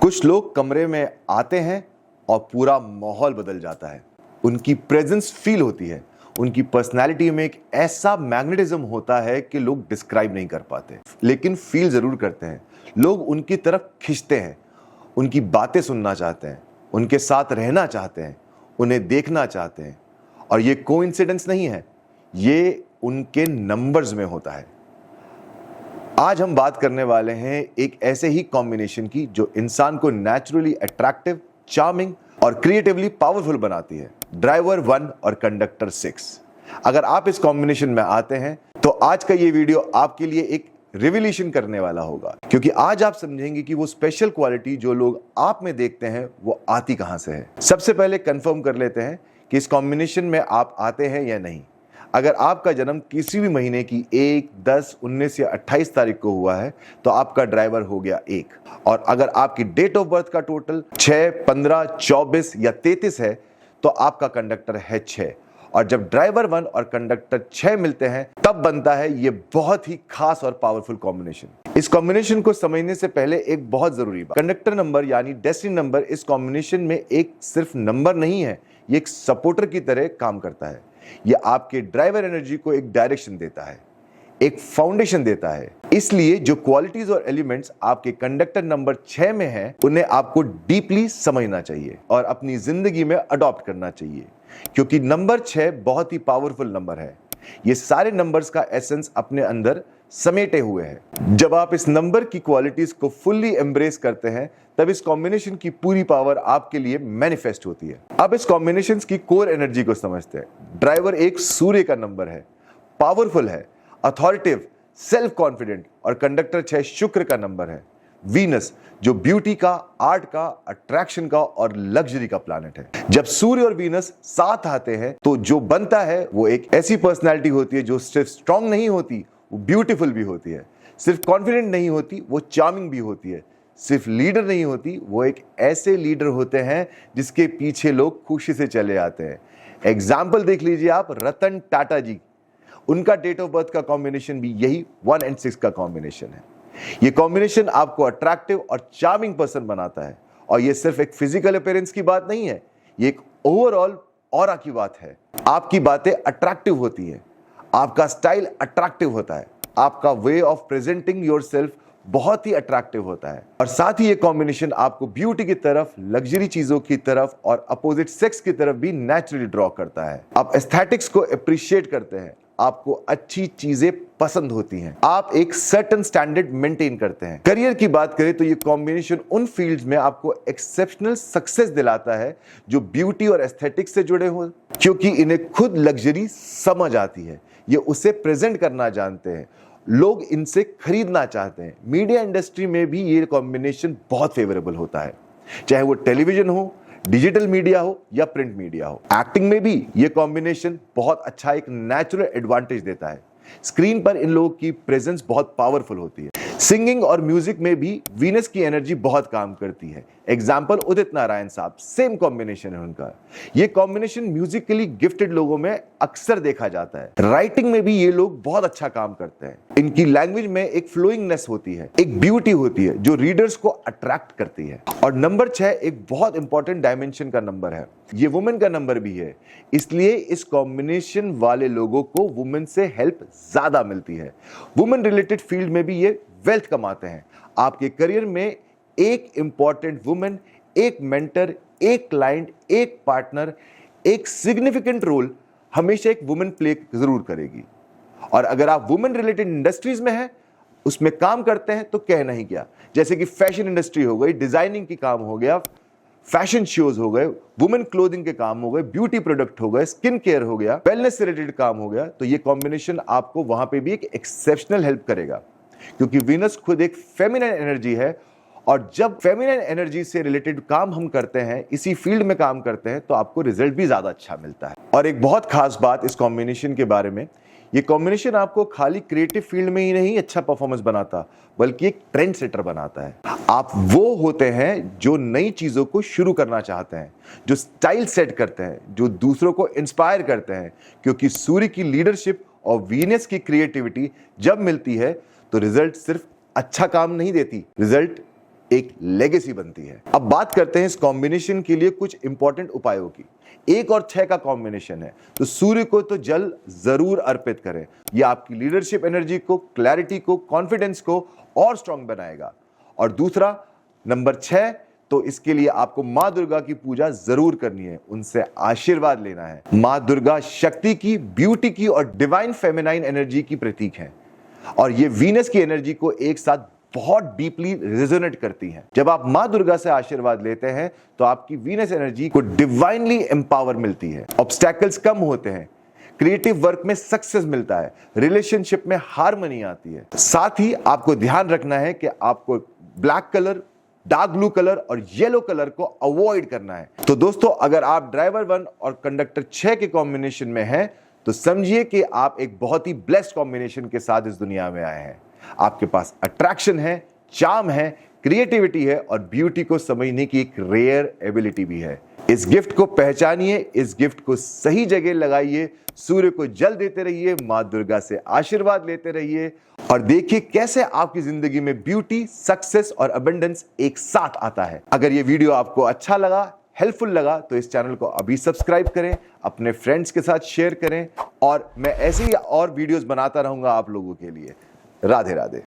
कुछ लोग कमरे में आते हैं और पूरा माहौल बदल जाता है। उनकी प्रेजेंस फील होती है। उनकी पर्सनालिटी में एक ऐसा मैग्नेटिज्म होता है कि लोग डिस्क्राइब नहीं कर पाते, लेकिन फील जरूर करते हैं। लोग उनकी तरफ खिंचते हैं, उनकी बातें सुनना चाहते हैं, उनके साथ रहना चाहते हैं, उन्हें देखना चाहते हैं। और ये कोइंसिडेंस नहीं है, ये उनके नंबर्स में होता है। आज हम बात करने वाले हैं एक ऐसे ही कॉम्बिनेशन की जो इंसान को नेचुरली अट्रैक्टिव, चार्मिंग और क्रिएटिवली पावरफुल बनाती है। ड्राइवर 1 और कंडक्टर 6। अगर आप इस कॉम्बिनेशन में आते हैं तो आज का ये वीडियो आपके लिए एक रिवोल्यूशन करने वाला होगा, क्योंकि आज आप समझेंगे कि वो स्पेशल क्वालिटी जो लोग आप में देखते हैं वो आती कहां से है। सबसे पहले कंफर्म कर लेते हैं कि इस कॉम्बिनेशन में आप आते हैं या नहीं। अगर आपका जन्म किसी भी महीने की 1, 10, 19 या 28 तारीख को हुआ है तो आपका ड्राइवर हो गया 1। और अगर आपकी डेट ऑफ बर्थ का टोटल 6, 15, 24 या 33 है तो आपका कंडक्टर है 6। और जब ड्राइवर 1 और कंडक्टर 6 मिलते हैं तब बनता है ये बहुत ही खास और पावरफुल कॉम्बिनेशन। इस कॉम्बिनेशन को समझने से पहले एक बहुत जरूरी बात, कंडक्टर नंबर यानी डेस्टिनी नंबर इस कॉम्बिनेशन में एक सिर्फ नंबर नहीं है, ये एक सपोर्टर की तरह काम करता है। ये आपके ड्राइवर एनर्जी को एक डायरेक्शन देता है, एक फाउंडेशन देता है। इसलिए जो क्वालिटीज और एलिमेंट्स आपके कंडक्टर नंबर 6 में हैं, उन्हें आपको डीपली समझना चाहिए और अपनी जिंदगी में अडॉप्ट करना चाहिए, क्योंकि नंबर 6 बहुत ही पावरफुल नंबर है। ये सारे नंबर्स का एसेंस अपने अंदर समेटे हुए हैं। जब आप इस नंबर की क्वालिटीज को फुल्ली एम्ब्रेस करते हैं तब इस कॉम्बिनेशन की पूरी पावर आपके लिए मैनिफेस्ट होती है। अब इस कॉम्बिनेशंस की कोर एनर्जी को समझते हैं। ड्राइवर 1 सूर्य का नंबर है, पावरफुल है, अथॉरिटेटिव, सेल्फ कॉन्फिडेंट। और कंडक्टर 6 शुक्र का नंबर है, वीनस, जो ब्यूटी का, आर्ट का, अट्रैक्शन का और लग्जरी का प्लैनेट है। जब सूर्य और वीनस साथ आते हैं तो जो बनता है वो एक ऐसी पर्सनैलिटी होती है जो सिर्फ स्ट्रांग नहीं होती, वो ब्यूटीफुल भी होती है। सिर्फ कॉन्फिडेंट नहीं होती, वो चार्मिंग भी होती है। सिर्फ लीडर नहीं होती, वो एक ऐसे लीडर होते हैं जिसके पीछे लोग खुशी से चले आते हैं। एग्जाम्पल देख लीजिए आप, रतन टाटा जी, उनका डेट ऑफ बर्थ का कॉम्बिनेशन भी यही 1 और 6 का कॉम्बिनेशन है। ये कॉम्बिनेशन आपको अट्रैक्टिव और चार्मिंग पर्सन बनाता है। और ये सिर्फ एक फिजिकल अपीयरेंस की बात नहीं है, ये एक ओवरऑल ऑरा की बात है। आपकी बातें अट्रैक्टिव होती हैं, आपका स्टाइल अट्रैक्टिव होता है, आपका वे ऑफ प्रेजेंटिंग योरसेल्फ बहुत ही अट्रैक्टिव होता है। और साथ ही ये कॉम्बिनेशन आपको ब्यूटी की तरफ, लग्जरी चीजों की तरफ और अपोजिट सेक्स की तरफ भी नेचुरली ड्रॉ करता है। आप एस्थेटिक्स को अप्रिशिएट करते हैं, आपको अच्छी चीजें पसंद होती हैं, आप एक सर्टेन स्टैंडर्ड मेंटेन करते हैं। करियर की बात करें तो ये कॉम्बिनेशन उन फील्ड्स में आपको एक्सेप्शनल सक्सेस दिलाता है जो ब्यूटी और एस्थेटिक्स से जुड़े हो, क्योंकि इन्हें खुद लग्जरी समझ आती है, ये उसे प्रेजेंट करना जानते हैं, लोग इनसे खरीदना चाहते हैं। मीडिया इंडस्ट्री में भी ये कॉम्बिनेशन बहुत फेवरेबल होता है, चाहे वो टेलीविजन हो, डिजिटल मीडिया हो या प्रिंट मीडिया हो। एक्टिंग में भी ये कॉम्बिनेशन बहुत अच्छा एक नेचुरल एडवांटेज देता है। स्क्रीन पर इन लोगों की प्रेजेंस बहुत पावरफुल होती है। सिंगिंग और म्यूजिक में भी वीनस की एनर्जी बहुत काम करती है। एग्जाम्पल उदित नारायण साहब, सेम कॉम्बिनेशन है उनका। ये कॉम्बिनेशन म्यूजिकली गिफ्टेड लोगों में अक्सर देखा जाता है। राइटिंग में भी ये लोग बहुत अच्छा काम करते हैं। इनकी लैंग्वेज में एक फ्लोइंगनेस होती है, एक ब्यूटी होती है जो रीडर्स को अट्रैक्ट करती है। और नंबर 6 एक बहुत इंपॉर्टेंट डायमेंशन का नंबर है, ये वुमेन का नंबर भी है, इसलिए इस कॉम्बिनेशन वाले लोगों को वुमेन से हेल्प ज्यादा मिलती है। वुमेन रिलेटेड फील्ड में भी ये वेल्थ कमाते हैं। आपके करियर में एक इंपॉर्टेंट वुमेन, एक मेंटर, एक क्लाइंट, एक पार्टनर, एक सिग्निफिकेंट रोल हमेशा एक वुमेन प्ले जरूर करेगी। और अगर आप वुमेन रिलेटेड इंडस्ट्रीज में हैं, उसमें काम करते हैं, तो कहना ही क्या। जैसे कि फैशन इंडस्ट्री हो गई, डिजाइनिंग की काम हो गया, फैशन शोज हो गए, वुमेन क्लोथिंग के काम हो गए, ब्यूटी प्रोडक्ट हो गए, स्किन केयर हो गया, वेलनेस से रिलेटेड काम हो गया, तो ये कॉम्बिनेशन आपको वहां पे भी एक एक्सेप्शनल हेल्प करेगा, क्योंकि वीनस खुद एक फेमिनिन एनर्जी है। और जब फेमिनिन एनर्जी से रिलेटेड काम हम करते हैं, इसी फील्ड में काम करते हैं, तो आपको रिजल्ट भी ज्यादा अच्छा मिलता है। और एक बहुत खास बात इस कॉम्बिनेशन के बारे में, ये कॉम्बिनेशन आपको खाली क्रिएटिव फील्ड में ही नहीं अच्छा परफॉर्मेंस बनाता, बल्कि एक ट्रेंड सेटर बनाता है। आप वो होते हैं जो नई चीजों को शुरू करना चाहते हैं, जो स्टाइल सेट करते हैं, जो दूसरों को इंस्पायर करते हैं, क्योंकि सूर्य की लीडरशिप और वीनस की क्रिएटिविटी जब मिलती है तो रिजल्ट सिर्फ अच्छा काम नहीं देती, रिजल्ट एक लेगेसी बनती है। अब बात करते हैं इस कॉम्बिनेशन के लिए कुछ इंपॉर्टेंट उपायों की। 1 और 6 का कॉम्बिनेशन है, तो सूर्य को तो जल जरूर अर्पित करें। यह आपकी लीडरशिप एनर्जी को, क्लैरिटी को, कॉन्फिडेंस को और स्ट्रांग बनाएगा। और दूसरा नंबर 6, तो इसके लिए आपको मां दुर्गा की पूजा जरूर करनी है, उनसे आशीर्वाद लेना है। मां दुर्गा शक्ति की, ब्यूटी की और डिवाइन फेमिनाइन एनर्जी की प्रतीक है, और ये वीनस की एनर्जी को एक साथ बहुत डीपली रेजोनेट करती हैं। जब आप मां दुर्गा से आशीर्वाद लेते हैं तो आपकी वीनस एनर्जी को डिवाइनली एम्पावर मिलती है, ऑब्स्टैकल्स कम होते हैं, क्रिएटिव वर्क में सक्सेस मिलता है, रिलेशनशिप में हार्मनी आती है। साथ ही आपको ध्यान रखना है कि आपको black colour, dark blue colour और येलो कलर को अवॉइड करना है। तो दोस्तों, अगर आप ड्राइवर 1 और कंडक्टर 6 के कॉम्बिनेशन में हैं तो समझिए कि आप एक बहुत ही ब्लेस्ड कॉम्बिनेशन के साथ इस दुनिया में आए हैं। आपके पास अट्रैक्शन है, चार्म है, क्रिएटिविटी है और ब्यूटी को समझने की एक रेयर एबिलिटी भी है। इस गिफ्ट को पहचानिए, इस गिफ्ट को सही जगह लगाइए, सूर्य को जल देते रहिए, मां दुर्गा से आशीर्वाद लेते रहिए और देखिए कैसे आपकी जिंदगी में ब्यूटी, सक्सेस और अबंडेंस एक साथ आता है। अगर ये वीडियो आपको अच्छा लगा, हेल्पफुल लगा, तो इस चैनल को अभी सब्सक्राइब करें, अपने फ्रेंड्स के साथ शेयर करें और मैं ऐसे ही और वीडियोस बनाता रहूंगा आप लोगों के लिए। राधे राधे।